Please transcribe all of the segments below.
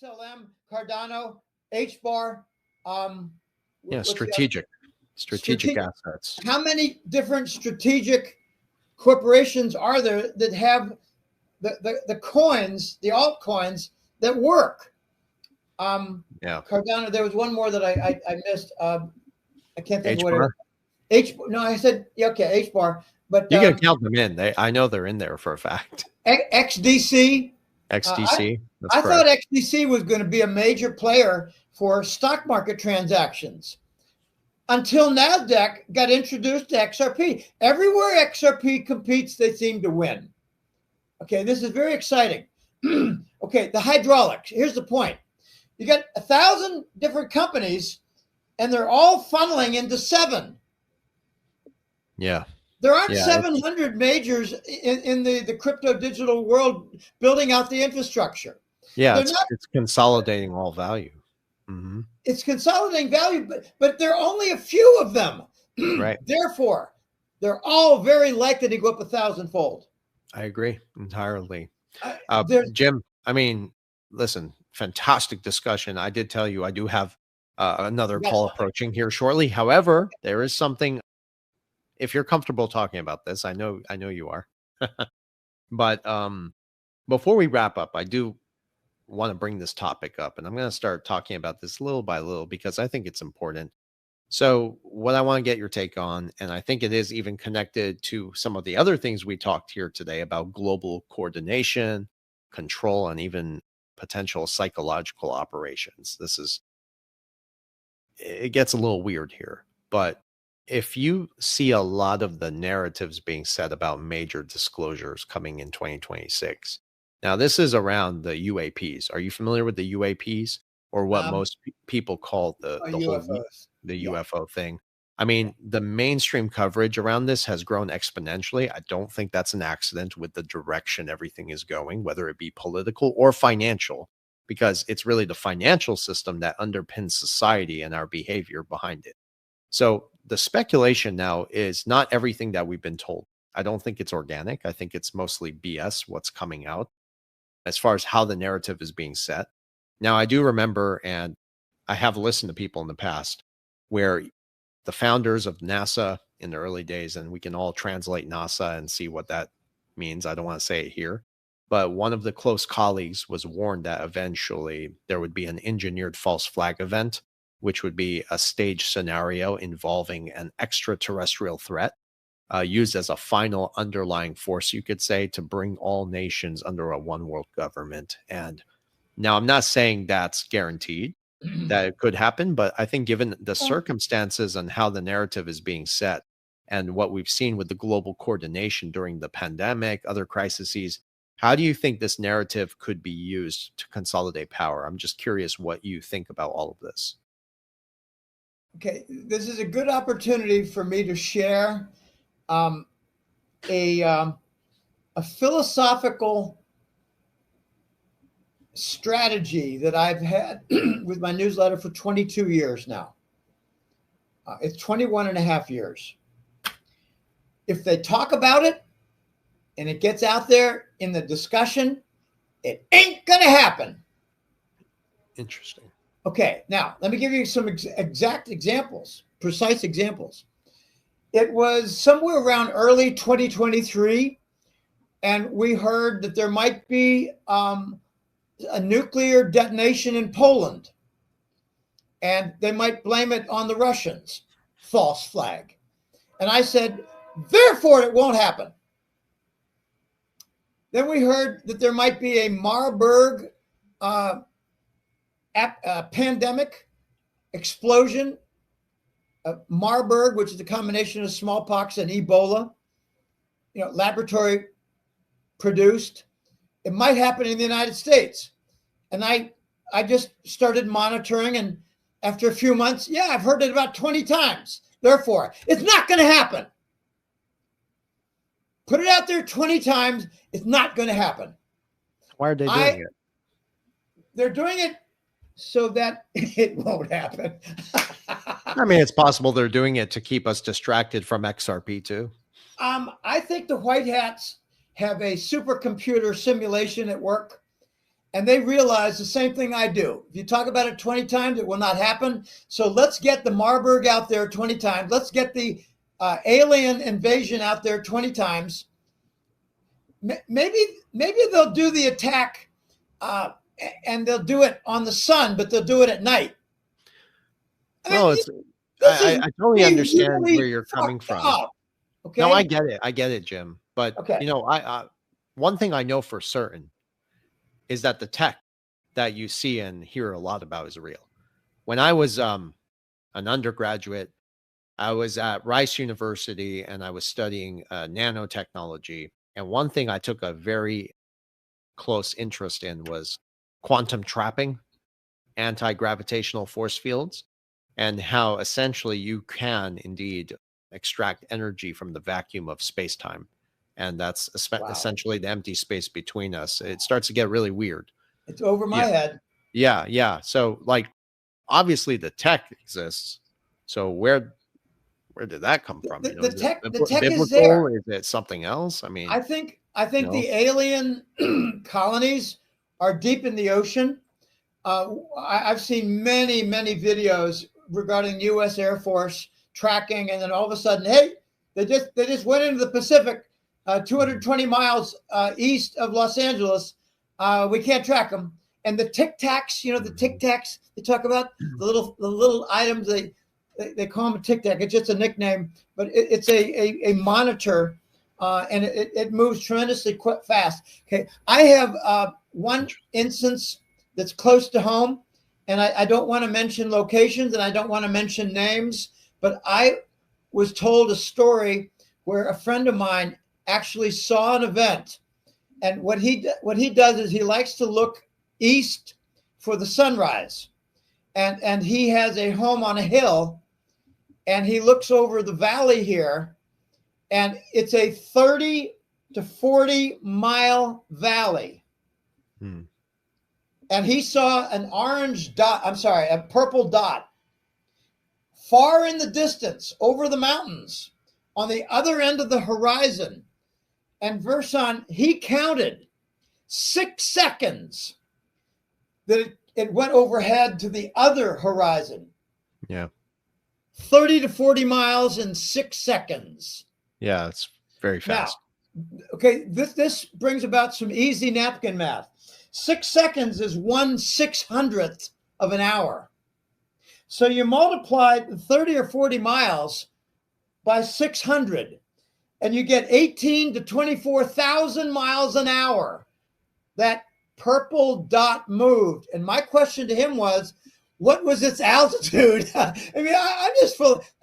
XLM, Cardano, HBAR. Yeah, what's the other? strategic Strategic. assets. How many different strategic corporations are there that have the coins, the altcoins that work? Yeah, Cardano. There was one more that I missed. I can't think of what it HBAR. H. No, I said yeah, okay, HBAR. But You can count them in. I know they're in there for a fact. XDC. XDC. That's I correct. thought XDC was going to be a major player for stock market transactions until NASDAQ got introduced to XRP. Everywhere XRP competes, they seem to win. Okay, this is very exciting. Okay, the hydraulics. Here's the point. You got 1,000 different companies, and they're all funneling into 7. Yeah. There aren't Yeah, 700 majors in the crypto digital world building out the infrastructure. Yeah, They're it's not. it's consolidating all value. Mm-hmm. It's consolidating value, but there are only a few of them. Right. Therefore, they're all very likely to go up 1,000-fold. I agree entirely. There's Jim, I mean, listen, fantastic discussion. I did tell you I do have another Yes. call approaching here shortly. However, there is something. If you're comfortable talking about this, I know you are. But before we wrap up, I do want to bring this topic up, and I'm going to start talking about this little by little because I think it's important. So what I want to get your take on, and I think it is even connected to some of the other things we talked here today about global coordination, control, and even potential psychological operations. It gets a little weird here, but if you see a lot of the narratives being said about major disclosures coming in 2026, now this is around the UAPs. Are you familiar with the UAPs, or what most people call the whole UFOs. UFO thing? I mean, the mainstream coverage around this has grown exponentially. I don't think that's an accident with the direction everything is going, whether it be political or financial, because it's really the financial system that underpins society and our behavior behind it. So the speculation now is not everything that we've been told. I don't think it's organic. I think it's mostly BS, what's coming out as far as how the narrative is being set. Now, I do remember, and I have listened to people in the past, where the founders of NASA in the early days, and we can all translate NASA and see what that means. I don't want to say it here. But one of the close colleagues was warned that eventually there would be an engineered false flag event, which would be a staged scenario involving an extraterrestrial threat used as a final underlying force, you could say, to bring all nations under a one world government. And now I'm not saying that's guaranteed that it could happen, but I think given the circumstances and how the narrative is being set and what we've seen with the global coordination during the pandemic, other crises, how do you think this narrative could be used to consolidate power? I'm just curious what you think about all of this. Okay, this is a good opportunity for me to share a philosophical strategy that I've had with my newsletter for 22 years now. It's 21 and a half years. If they talk about it and it gets out there in the discussion, it ain't going to happen. Interesting. Okay, now let me give you some exact examples, precise examples. It was somewhere around early 2023, and we heard that there might be a nuclear detonation in Poland, and they might blame it on the Russians. False flag. And I said, therefore, it won't happen. Then we heard that there might be a Marburg pandemic explosion. Marburg, which is a combination of smallpox and Ebola, laboratory produced. It might happen in the United States. And I just started monitoring, and after a few months, I've heard it about 20 times. Therefore, it's not going to happen. Put it out there 20 times, it's not going to happen. Why are they doing it? They're doing it so that it won't happen. I mean, it's possible they're doing it to keep us distracted from XRP too. I think the white hats have a supercomputer simulation at work, and they realize the same thing I do. If you talk about it 20 times, it will not happen. So let's get the Marburg out there 20 times. Let's get the alien invasion out there 20 times. Maybe they'll do the attack and they'll do it on the sun, but they'll do it at night. Well, I totally understand where you're coming from. Okay. No, I get it, Jim. But you know, I one thing I know for certain is that the tech that you see and hear a lot about is real. When I was an undergraduate, I was at Rice University and I was studying nanotechnology. And one thing I took a very close interest in was quantum trapping, anti-gravitational force fields, and how essentially you can indeed extract energy from the vacuum of space-time. And that's essentially the empty space between us. It starts to get really weird. It's over my head. Yeah, yeah. So like, obviously the tech exists. So where did that come from? The tech biblical, is there. Is it something else? I mean, I think the alien colonies are deep in the ocean. I've seen many videos regarding U.S. Air Force tracking, and then all of a sudden, hey, they just went into the Pacific, 220 miles east of Los Angeles. We can't track them. And the Tic Tacs, you know, the Tic Tacs they talk about, the little items they call them a Tic Tac. It's just a nickname, but it's a monitor, and it moves tremendously fast. Okay, I have one instance that's close to home, and I don't want to mention locations and I don't want to mention names, but I was told a story where a friend of mine actually saw an event, and what he does is he likes to look east for the sunrise, and he has a home on a hill, and he looks over the valley here, and it's a 30 to 40 mile valley. And he saw an a purple dot far in the distance over the mountains on the other end of the horizon. And Verson, he counted 6 seconds that it went overhead to the other horizon. Yeah. 30 to 40 miles in 6 seconds. Yeah, it's very fast. Now, okay, this brings about some easy napkin math. 6 seconds is 1/600th of an hour. So you multiply 30 or 40 miles by 600, and you get 18 to 24,000 miles an hour. That purple dot moved. And my question to him was, what was its altitude? I mean, I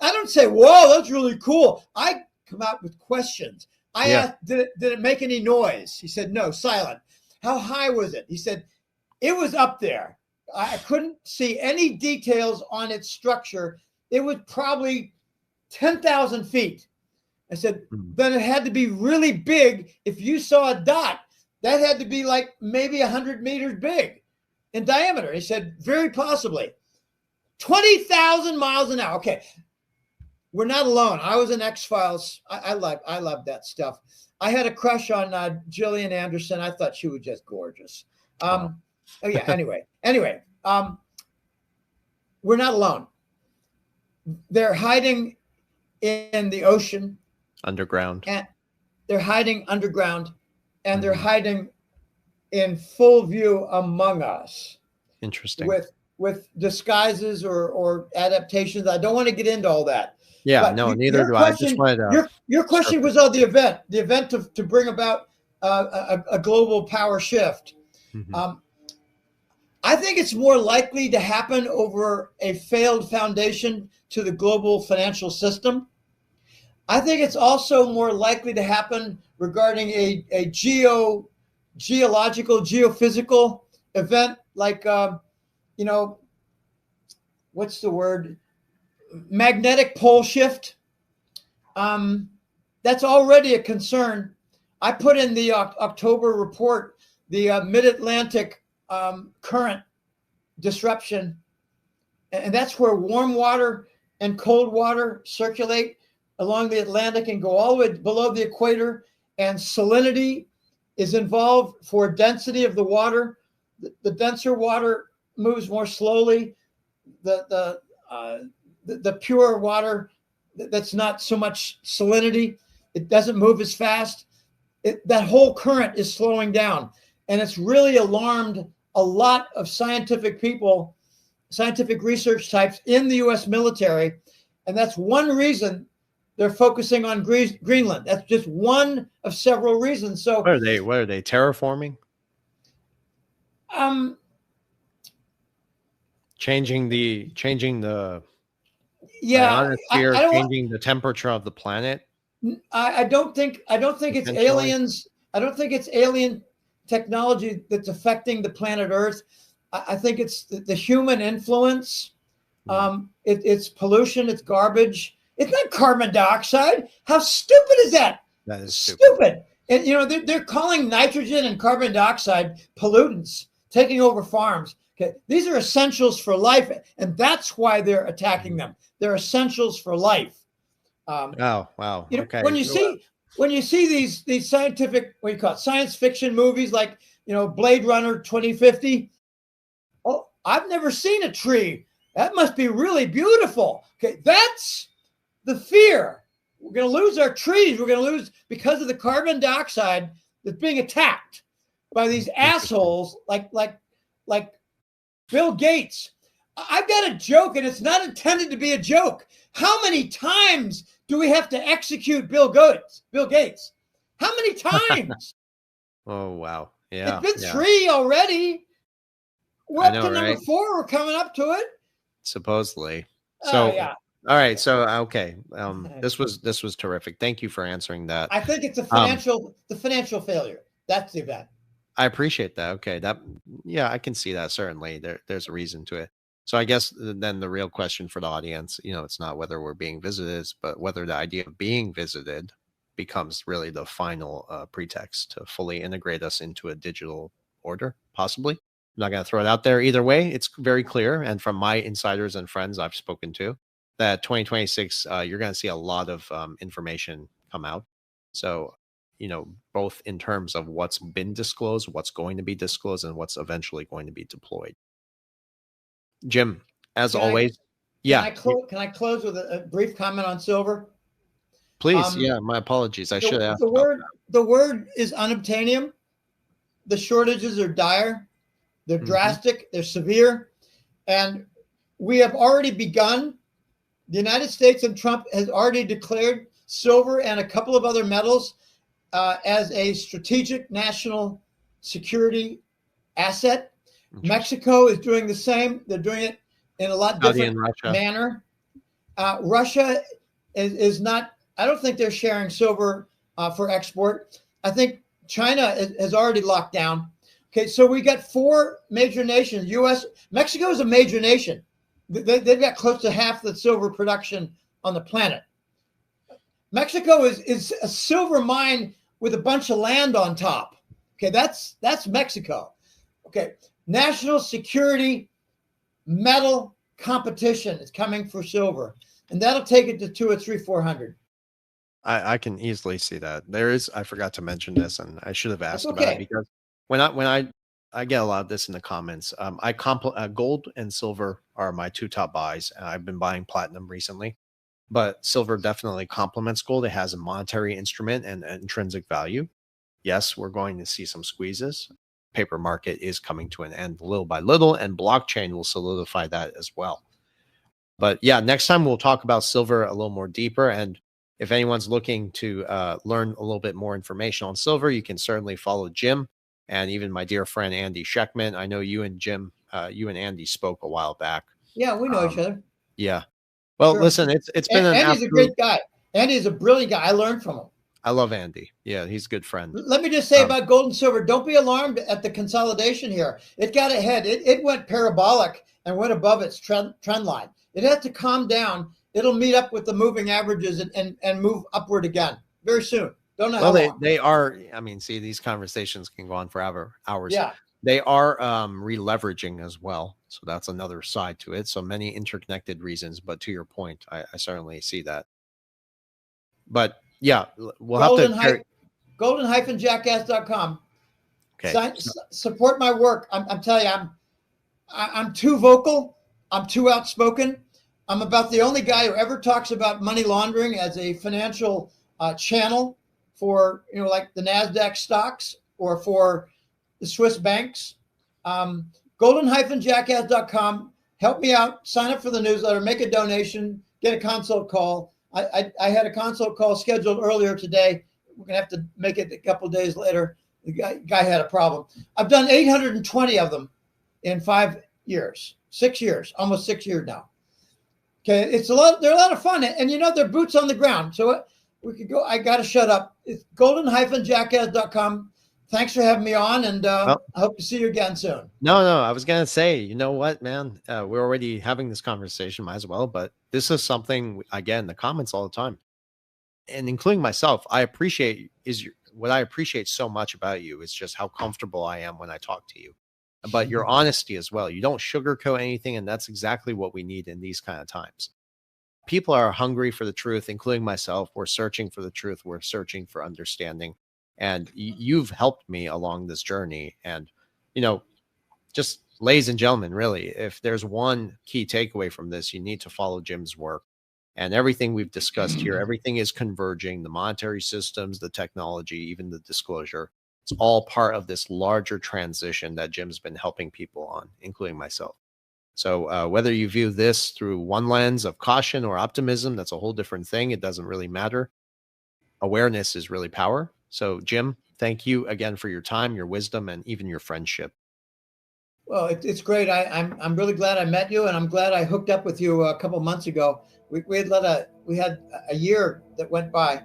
don't say, whoa, that's really cool. I come out with questions. I asked, did it make any noise? He said, no, silent. How high was it? He said, it was up there. I couldn't see any details on its structure. It was probably 10,000 feet. I said, then it had to be really big. If you saw a dot, that had to be like maybe 100 meters big in diameter. He said, very possibly. 20,000 miles an hour. Okay. We're not alone. I was in X-Files. I love that stuff. I had a crush on Gillian Anderson. I thought she was just gorgeous. Oh yeah. Anyway, we're not alone. They're hiding in the ocean, underground, and they're hiding underground, and they're hiding in full view among us. Interesting. With disguises or adaptations. I don't want to get into all that. Yeah, but no, neither do I. I just wanted to. Your question was on the event to bring about a global power shift. I think it's more likely to happen over a failed foundation to the global financial system. I think it's also more likely to happen regarding a geological, geophysical event like, what's the word? Magnetic pole shift. That's already a concern. I put in the October report the mid-Atlantic current disruption, and that's where warm water and cold water circulate along the Atlantic and go all the way below the equator, and salinity is involved for density of the water. The denser water moves more slowly. The pure water that's not so much salinity, it doesn't move as fast. That whole current is slowing down, and it's really alarmed a lot of scientific people, scientific research types in the U.S. military, and that's one reason they're focusing on Greenland. That's just one of several reasons. So, what are they terraforming? Changing the ionosphere, changing the temperature of the planet. I don't think it's aliens. I don't think it's alien technology that's affecting the planet Earth. I think it's the human influence. It's pollution. It's garbage. It's not carbon dioxide. How stupid is that? That is stupid. And they're calling nitrogen and carbon dioxide pollutants, taking over farms. Okay, these are essentials for life, and that's why they're attacking them. They're essentials for life. Oh wow! Okay. When you see these scientific, what do you call it, science fiction movies like Blade Runner 2050. Oh, I've never seen a tree. That must be really beautiful. Okay, that's the fear. We're going to lose our trees. We're going to lose because of the carbon dioxide that's being attacked by these assholes like Bill Gates. I've got a joke, and it's not intended to be a joke. How many times do we have to execute Bill Gates? How many times? Oh, wow. Yeah. It's been 3 already. We're up to number 4. We're coming up to it. Supposedly. So, yeah. All right. So, okay. This was terrific. Thank you for answering that. I think it's the financial failure. That's the event. I appreciate that. Okay. I can see that. Certainly there's a reason to it. So I guess then the real question for the audience, it's not whether we're being visited, but whether the idea of being visited becomes really the final pretext to fully integrate us into a digital order, possibly. I'm not going to throw it out there either way. It's very clear. And from my insiders and friends I've spoken to, that 2026, you're going to see a lot of information come out. So, both in terms of what's been disclosed, what's going to be disclosed, and what's eventually going to be deployed. Jim, as always. Can I close with a brief comment on silver? Please. My apologies. I should have. The word is unobtainium. The shortages are dire. They're drastic. They're severe. And we have already begun. The United States and Trump has already declared silver and a couple of other metals as a strategic national security asset. Mexico is doing the same. They're doing it in a lot different manner. Russia is not, I don't think they're sharing silver for export. I think China has already locked down. Okay, so we got 4 major nations. Mexico is a major nation. They've got close to half the silver production on the planet. Mexico is a silver mine with a bunch of land on top. Okay, that's Mexico. Okay. National security metal competition is coming for silver, and that'll take it to 200 or 300, 400. I can easily see that. I forgot to mention this, and I should have asked about it, because when I get a lot of this in the comments. Gold and silver are my 2 top buys. I've been buying platinum recently, but silver definitely complements gold. It has a monetary instrument and intrinsic value. Yes, we're going to see some squeezes. Paper market is coming to an end little by little, and blockchain will solidify that as well. But yeah, next time we'll talk about silver a little more deeper. And if anyone's looking to learn a little bit more information on silver, you can certainly follow Jim and even my dear friend Andy Scheckman. I know you and Jim, you and Andy spoke a while back. Yeah, we know each other. Yeah. Well, listen, it's been Andy's a great guy. Andy's a brilliant guy. I learned from him. I love Andy. Yeah, he's a good friend. Let me just say about gold and silver, don't be alarmed at the consolidation here. It got ahead. It went parabolic and went above its trend line. It has to calm down. It'll meet up with the moving averages and move upward again very soon. Don't know how long. They are. I mean, see, these conversations can go on forever, hours. Yeah. They are re-leveraging as well. So that's another side to it. So many interconnected reasons. But to your point, I certainly see that. But yeah, we'll have to. Golden-jackass.com. Okay. Support my work. I'm telling you, I'm too vocal. I'm too outspoken. I'm about the only guy who ever talks about money laundering as a financial channel for, like the NASDAQ stocks or for the Swiss banks. Golden-jackass.com. Help me out. Sign up for the newsletter. Make a donation. Get a consult call. I had a consult call scheduled earlier today. We're going to have to make it a couple of days later. The guy had a problem. I've done 820 of them in 5 years, 6 years, almost 6 years now. Okay, it's a lot. They're a lot of fun, and they're boots on the ground. So we could go. I got to shut up. It's golden-jackass.com. Thanks for having me on, and I hope to see you again soon. No, I was going to say, you know what, man, we're already having this conversation, might as well, but this is something, again, the comments all the time, and including myself, what I appreciate so much about you is just how comfortable I am when I talk to you, but your honesty as well. You don't sugarcoat anything, and that's exactly what we need in these kind of times. People are hungry for the truth, including myself. We're searching for the truth. We're searching for understanding. And you've helped me along this journey. And, just ladies and gentlemen, really, if there's one key takeaway from this, you need to follow Jim's work. And everything we've discussed here, everything is converging, the monetary systems, the technology, even the disclosure. It's all part of this larger transition that Jim's been helping people on, including myself. So whether you view this through one lens of caution or optimism, that's a whole different thing. It doesn't really matter. Awareness is really power. So, Jim, thank you again for your time, your wisdom, and even your friendship. Well, it's great. I'm really glad I met you, and I'm glad I hooked up with you a couple of months ago. We had a year that went by.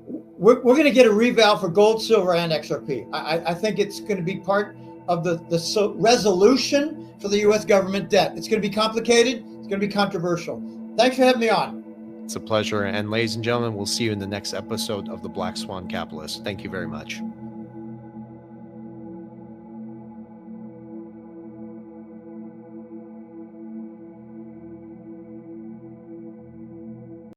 We're going to get a reval for gold, silver, and XRP. I think it's going to be part of the resolution for the U.S. government debt. It's going to be complicated. It's going to be controversial. Thanks for having me on. It's a pleasure. And ladies and gentlemen, we'll see you in the next episode of the Black Swan Capitalist. Thank you very much.